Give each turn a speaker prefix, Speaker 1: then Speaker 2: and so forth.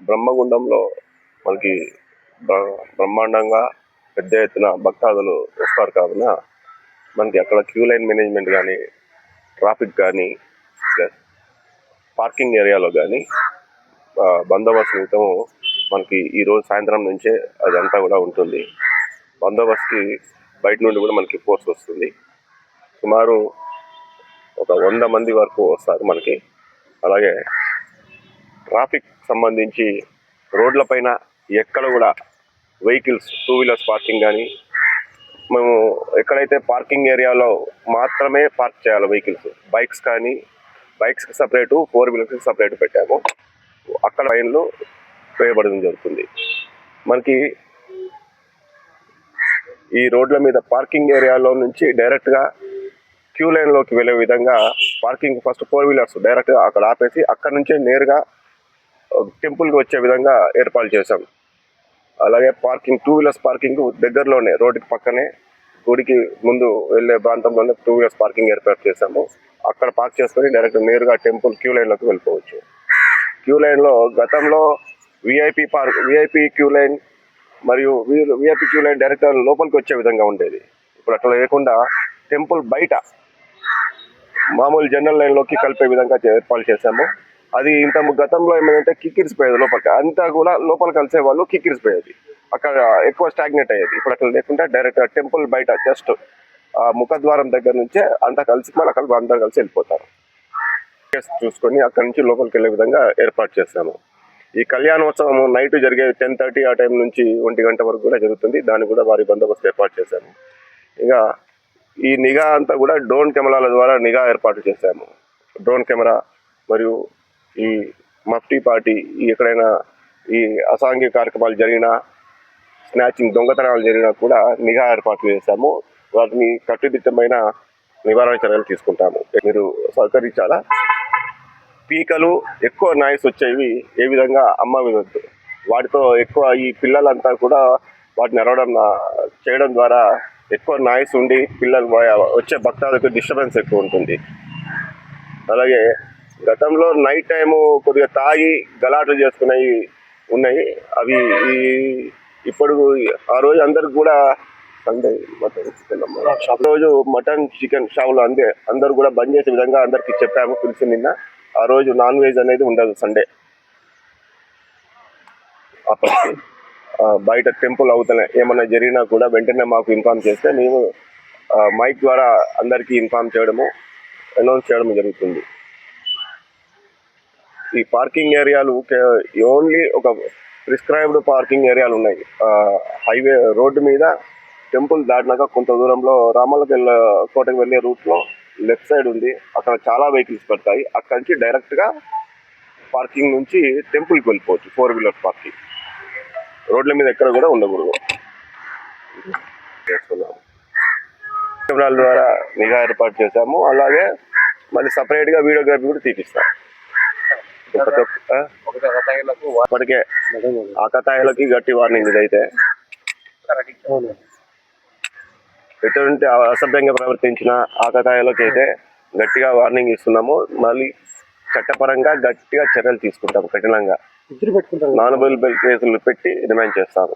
Speaker 1: బ్రహ్మగుండంలో మనకి బ్రహ్మాండంగా పెద్ద ఎత్తున భక్తాదులు వస్తారు కావున మనకి అక్కడ క్యూ లైన్ మేనేజ్మెంట్ కానీ, ట్రాఫిక్ కానీ, పార్కింగ్ ఏరియాలో కానీ బందోబస్తు నిమిత్తం మనకి ఈరోజు సాయంత్రం నుంచే అదంతా కూడా ఉంటుంది. బందోబస్తుకి బయట నుండి కూడా మనకి ఫోర్స్ వస్తుంది. సుమారు ఒక 100 మంది వరకు వస్తారు మనకి. అలాగే ట్రాఫిక్ సంబంధించి రోడ్లపైన ఎక్కడ కూడా వెహికల్స్, 2 వీలర్స్ పార్కింగ్ కానీ, మేము ఎక్కడైతే పార్కింగ్ ఏరియాలో మాత్రమే పార్క్ చేయాలి వెహికల్స్, బైక్స్ కానీ, బైక్స్కి సపరేటు, 4 వీలర్స్కి సపరేట్ పెట్టాము. అక్కడ లైన్లు వేయబడడం జరుగుతుంది. మనకి ఈ రోడ్ల మీద పార్కింగ్ ఏరియాలో నుంచి డైరెక్ట్గా క్యూ లైన్లోకి వెళ్ళే విధంగా పార్కింగ్ ఫస్ట్ 4 వీలర్స్ డైరెక్ట్గా అక్కడ ఆపేసి అక్కడ నుంచే నేరుగా టెంపుల్కి వచ్చే విధంగా ఏర్పాటు చేశాం. అలాగే పార్కింగ్ 2 వీలర్స్ పార్కింగ్ దగ్గరలోనే రోడ్డుకి పక్కనే గుడికి ముందు వెళ్ళే ప్రాంతంలోనే 2 వీలర్స్ పార్కింగ్ ఏర్పాటు చేశాము. అక్కడ పార్క్ చేసుకొని డైరెక్ట్ నేరుగా టెంపుల్ క్యూ లైన్లోకి వెళ్ళిపోవచ్చు. క్యూ లైన్లో గతంలో విఐపి క్యూ లైన్ మరియు విఐపి క్యూ లైన్ డైరెక్ట్ లోపలికి వచ్చే విధంగా ఉండేది. ఇప్పుడు అట్లా లేకుండా టెంపుల్ బయట మామూలు జనరల్ లైన్లోకి కలిపే విధంగా ఏర్పాటు చేశాము. అది ఇంత గతంలో ఏమైందంటే కిక్కిరిసిపోయేది, లోపలికి అంతా కూడా లోపల కలిసే వాళ్ళు కిక్కిరిసిపోయేది, అక్కడ ఎక్కువ స్టాగ్నేట్ అయ్యేది. ఇప్పుడు అట్లా లేకుండా డైరెక్ట్ టెంపుల్ బయట జస్ట్ ముఖద్వారం దగ్గర నుంచే అంతా కలిసి మళ్ళీ అందరూ కలిసి వెళ్ళిపోతారు. చూసుకొని అక్కడి నుంచి లోపలికి వెళ్ళే విధంగా ఏర్పాటు చేశాము. ఈ కళ్యాణోత్సవం నైట్ జరిగే 10:30 ఆ టైం నుంచి 1 గంట వరకు కూడా జరుగుతుంది. దాన్ని కూడా వారి బందోబస్తు ఏర్పాటు చేశాము. ఇంకా ఈ నిఘా అంతా కూడా డ్రోన్ కెమెరాల ద్వారా నిఘా ఏర్పాటు చేశాము. డ్రోన్ కెమెరా మరియు ఈ మఫ్టీ పార్టీ ఎక్కడైనా ఈ అసాంఘిక కార్యక్రమాలు జరిగినా, స్నాచింగ్ దొంగతనాలు జరిగినా కూడా నిఘా ఏర్పాటు చేశాము. వాటిని కట్టుదిట్టమైన నివారణ చర్యలు తీసుకుంటాము. మీరు సహకరించాలా. పీకలు ఎక్కువ నాయిస్ వచ్చేవి ఏ విధంగా అమ్మవద్దు. వాటితో ఎక్కువ ఈ పిల్లలంతా కూడా వాటిని అరవడం చేయడం ద్వారా ఎక్కువ నాయిస్ ఉండి పిల్లలు వచ్చే భక్తాలకు డిస్టర్బెన్స్ ఎక్కువ ఉంటుంది. అలాగే గతంలో నైట్ టైము కొద్దిగా తాగి గలాట్లు చేసుకునేవి ఉన్నాయి. అవి ఇప్పుడు ఆ రోజు అందరికి కూడా సండే మటన్ చికెన్ రోజు మటన్ చికెన్ షాపులు అందరూ కూడా బంద్ చేసే విధంగా అందరికి చెప్పాము, పిలిచి నిన్న. ఆ రోజు నాన్ వెజ్ అనేది ఉండదు సండే. అప్పటికి బయట టెంపుల్ అవుతానే ఏమన్నా జరిగినా కూడా వెంటనే మాకు ఇన్ఫార్మ్ చేస్తే మేము మైక్ ద్వారా అందరికీ ఇన్ఫార్మ్ చేయడము, అనౌన్స్ చేయడం జరుగుతుంది. ఈ పార్కింగ్ ఏరియాలు ఓన్లీ ఒక ప్రిస్క్రైబ్డ్ పార్కింగ్ ఏరియాలు ఉన్నాయి. హైవే రోడ్డు మీద టెంపుల్ దాటినాక కొంత దూరంలో కోటకి వెళ్ళే రూట్లో లెఫ్ట్ సైడ్ ఉంది. అక్కడ చాలా వెహికల్స్ పడతాయి. అక్కడి నుంచి డైరెక్ట్గా పార్కింగ్ నుంచి టెంపుల్కి వెళ్ళిపోవచ్చు. 4 వీలర్స్ పార్కింగ్ రోడ్ల మీద ఎక్కడ కూడా ఉండకూడదు. కెమెరాల ద్వారా నిఘా ఏర్పాటు చేశాము. అలాగే మళ్ళీ సపరేట్గా వీడియోగ్రఫీ కూడా తీపిస్తాం. ఇప్పటికే ఆకతాయిలకి గట్టి వార్నింగ్. ఇదైతే ఎటువంటి అసభ్యంగా ప్రవర్తించిన ఆకతాయిలకి అయితే గట్టిగా వార్నింగ్ ఇస్తున్నాము. మళ్ళీ చట్టపరంగా గట్టిగా చర్యలు తీసుకుంటాము. కఠినంగా నాన్ అవైలబుల్ కేసులు పెట్టి రిమాండ్ చేస్తాము.